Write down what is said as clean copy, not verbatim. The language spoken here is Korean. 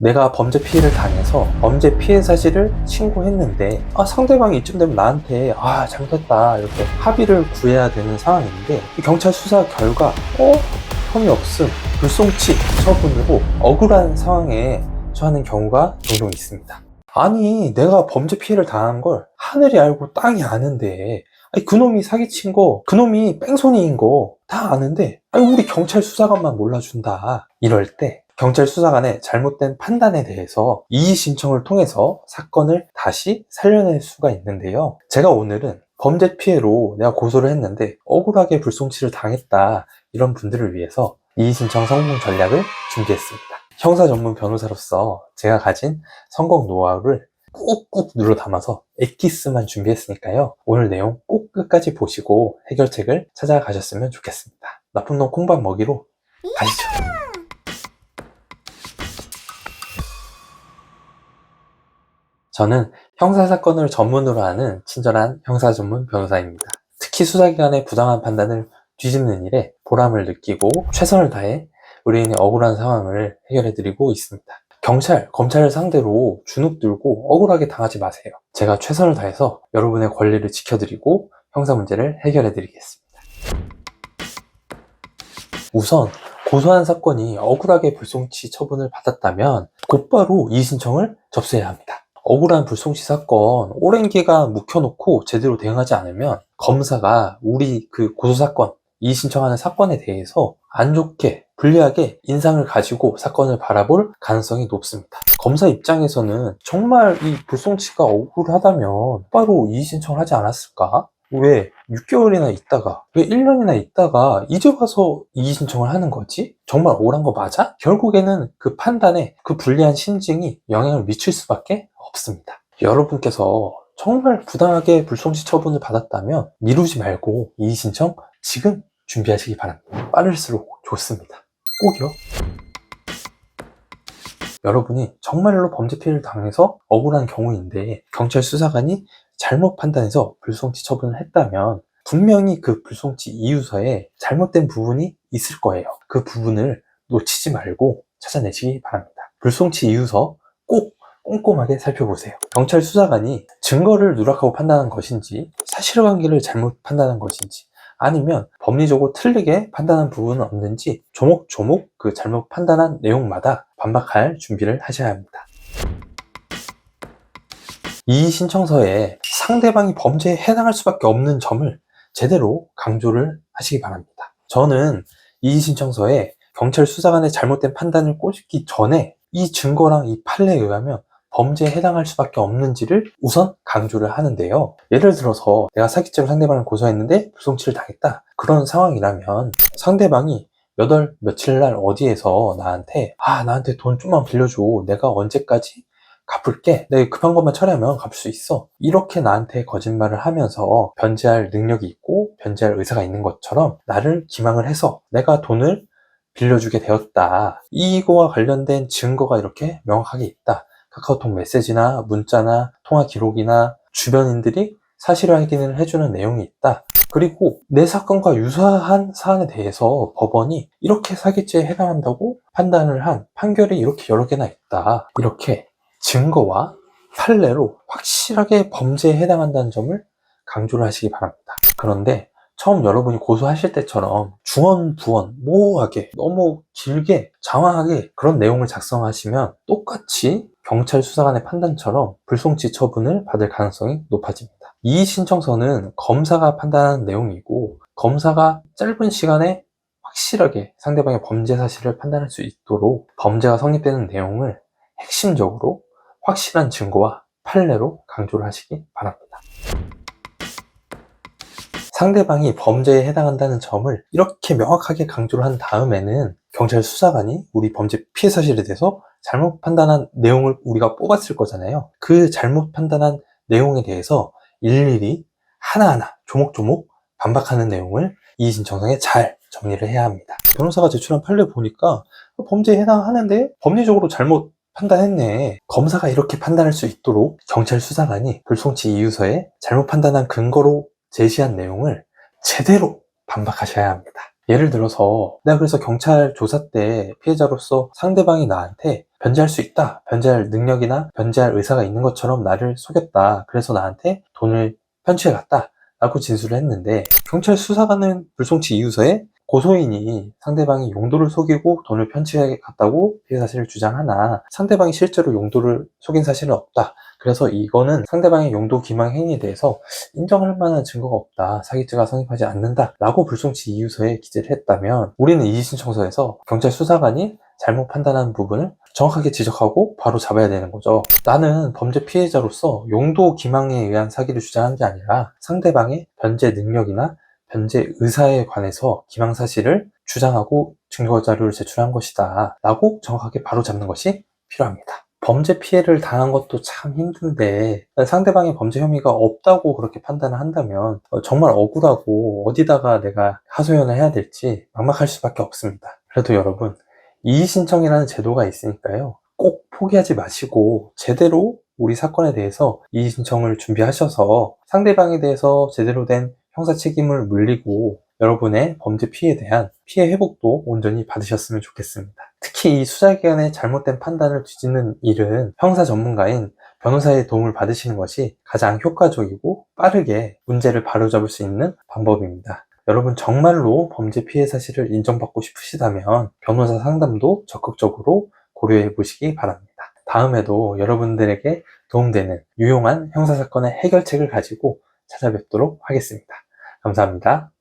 내가 범죄 피해를 당해서 범죄 피해 사실을 신고했는데 상대방이 이쯤 되면 나한테 잘못했다 이렇게 합의를 구해야 되는 상황인데 경찰 수사 결과 혐의 없음, 불송치 처분으로 억울한 상황에 처하는 경우가 종종 있습니다. 아니 내가 범죄 피해를 당한 걸 하늘이 알고 땅이 아는데 그놈이 사기친 거, 그놈이 뺑소니인 거 다 아는데 우리 경찰 수사관만 몰라준다. 이럴 때 경찰 수사관의 잘못된 판단에 대해서 이의 신청을 통해서 사건을 다시 살려낼 수가 있는데요. 제가 오늘은 범죄 피해로 내가 고소를 했는데 억울하게 불송치를 당했다 이런 분들을 위해서 이의 신청 성공 전략을 준비했습니다. 형사 전문 변호사로서 제가 가진 성공 노하우를 꾹꾹 눌러 담아서 엑기스만 준비했으니까요. 오늘 내용 꼭 끝까지 보시고 해결책을 찾아가셨으면 좋겠습니다. 나쁜 놈 콩밥 먹이로 가시죠. 저는 형사사건을 전문으로 하는 친절한 형사 전문 변호사입니다. 특히 수사기관의 부당한 판단을 뒤집는 일에 보람을 느끼고 최선을 다해 의뢰인의 억울한 상황을 해결해드리고 있습니다. 경찰, 검찰을 상대로 주눅 들고 억울하게 당하지 마세요. 제가 최선을 다해서 여러분의 권리를 지켜드리고 형사 문제를 해결해드리겠습니다. 우선 고소한 사건이 억울하게 불송치 처분을 받았다면 곧바로 이의 신청을 접수해야 합니다. 억울한 불송치 사건 오랜 기간 묵혀놓고 제대로 대응하지 않으면 검사가 우리 그 고소사건, 이의 신청하는 사건에 대해서 안 좋게 불리하게 인상을 가지고 사건을 바라볼 가능성이 높습니다. 검사 입장에서는 정말 이 불송치가 억울하다면 바로 이의 신청을 하지 않았을까? 왜 6개월이나 있다가, 왜 1년이나 있다가 이제 와서 이의 신청을 하는 거지? 정말 억울한 거 맞아? 결국에는 그 판단에 그 불리한 심증이 영향을 미칠 수밖에 없습니다. 여러분께서 정말 부당하게 불송치 처분을 받았다면 미루지 말고 이의 신청 지금 준비하시기 바랍니다. 빠를수록 좋습니다. 꼭이요. 여러분이 정말로 범죄 피해를 당해서 억울한 경우인데 경찰 수사관이 잘못 판단해서 불송치 처분을 했다면 분명히 그 불송치 이유서에 잘못된 부분이 있을 거예요. 그 부분을 놓치지 말고 찾아내시기 바랍니다. 불송치 이유서 꼭 꼼꼼하게 살펴보세요. 경찰 수사관이 증거를 누락하고 판단한 것인지 사실관계를 잘못 판단한 것인지 아니면 법리적으로 틀리게 판단한 부분은 없는지 조목조목 그 잘못 판단한 내용마다 반박할 준비를 하셔야 합니다. 이의 신청서에 상대방이 범죄에 해당할 수밖에 없는 점을 제대로 강조를 하시기 바랍니다. 저는 이의 신청서에 경찰 수사관의 잘못된 판단을 꼬집기 전에 이 증거랑 이 판례에 의하면 범죄에 해당할 수밖에 없는지를 우선 강조를 하는데요. 예를 들어서 내가 사기죄로 상대방을 고소했는데 불송치를 당했다. 그런 상황이라면 상대방이 몇 월 며칠 날 어디에서 나한테 돈 좀만 빌려줘. 내가 언제까지 갚을게. 내가 급한 것만 처리하면 갚을 수 있어. 이렇게 나한테 거짓말을 하면서 변제할 능력이 있고 변제할 의사가 있는 것처럼 나를 기망을 해서 내가 돈을 빌려주게 되었다. 이거와 관련된 증거가 이렇게 명확하게 있다. 카카오톡 메시지나 문자나 통화 기록이나 주변인들이 사실 확인을 해주는 내용이 있다. 그리고 내 사건과 유사한 사안에 대해서 법원이 이렇게 사기죄에 해당한다고 판단을 한 판결이 이렇게 여러 개나 있다. 이렇게 증거와 판례로 확실하게 범죄에 해당한다는 점을 강조를 하시기 바랍니다. 그런데 처음 여러분이 고소하실 때처럼 중언부언, 모호하게, 너무 길게, 장황하게 그런 내용을 작성하시면 똑같이 경찰 수사관의 판단처럼 불송치 처분을 받을 가능성이 높아집니다. 이의 신청서는 검사가 판단하는 내용이고 검사가 짧은 시간에 확실하게 상대방의 범죄 사실을 판단할 수 있도록 범죄가 성립되는 내용을 핵심적으로 확실한 증거와 판례로 강조를 하시기 바랍니다. 상대방이 범죄에 해당한다는 점을 이렇게 명확하게 강조를 한 다음에는 경찰 수사관이 우리 범죄 피해 사실에 대해서 잘못 판단한 내용을 우리가 뽑았을 거잖아요. 그 잘못 판단한 내용에 대해서 일일이 하나하나 조목조목 반박하는 내용을 이의 신청서에 잘 정리를 해야 합니다. 변호사가 제출한 판례 보니까 범죄에 해당하는데 법리적으로 잘못 판단했네. 검사가 이렇게 판단할 수 있도록 경찰 수사관이 불송치 이유서에 잘못 판단한 근거로 제시한 내용을 제대로 반박하셔야 합니다. 예를 들어서 내가 그래서 경찰 조사 때 피해자로서 상대방이 나한테 변제할 수 있다, 변제할 능력이나 변제할 의사가 있는 것처럼 나를 속였다, 그래서 나한테 돈을 편취해 갔다 라고 진술을 했는데, 경찰 수사관은 불송치 이유서에 고소인이 상대방이 용도를 속이고 돈을 편취해 갔다고 피해 사실을 주장하나 상대방이 실제로 용도를 속인 사실은 없다, 그래서 이거는 상대방의 용도 기망 행위에 대해서 인정할 만한 증거가 없다, 사기죄가 성립하지 않는다 라고 불송치 이유서에 기재를 했다면, 우리는 이의신청서에서 경찰 수사관이 잘못 판단한 부분을 정확하게 지적하고 바로 잡아야 되는 거죠. 나는 범죄 피해자로서 용도 기망에 의한 사기를 주장한 게 아니라 상대방의 변제 능력이나 변제 의사에 관해서 기망 사실을 주장하고 증거 자료를 제출한 것이다 라고 정확하게 바로 잡는 것이 필요합니다. 범죄 피해를 당한 것도 참 힘든데 상대방의 범죄 혐의가 없다고 그렇게 판단을 한다면 정말 억울하고 어디다가 내가 하소연을 해야 될지 막막할 수밖에 없습니다. 그래도 여러분, 이의신청이라는 제도가 있으니까요, 꼭 포기하지 마시고 제대로 우리 사건에 대해서 이의신청을 준비하셔서 상대방에 대해서 제대로 된 형사 책임을 물리고 여러분의 범죄 피해에 대한 피해 회복도 온전히 받으셨으면 좋겠습니다. 특히 이 수사기관의 잘못된 판단을 뒤집는 일은 형사 전문가인 변호사의 도움을 받으시는 것이 가장 효과적이고 빠르게 문제를 바로잡을 수 있는 방법입니다. 여러분, 정말로 범죄 피해 사실을 인정받고 싶으시다면 변호사 상담도 적극적으로 고려해 보시기 바랍니다. 다음에도 여러분들에게 도움되는 유용한 형사사건의 해결책을 가지고 찾아뵙도록 하겠습니다. 감사합니다.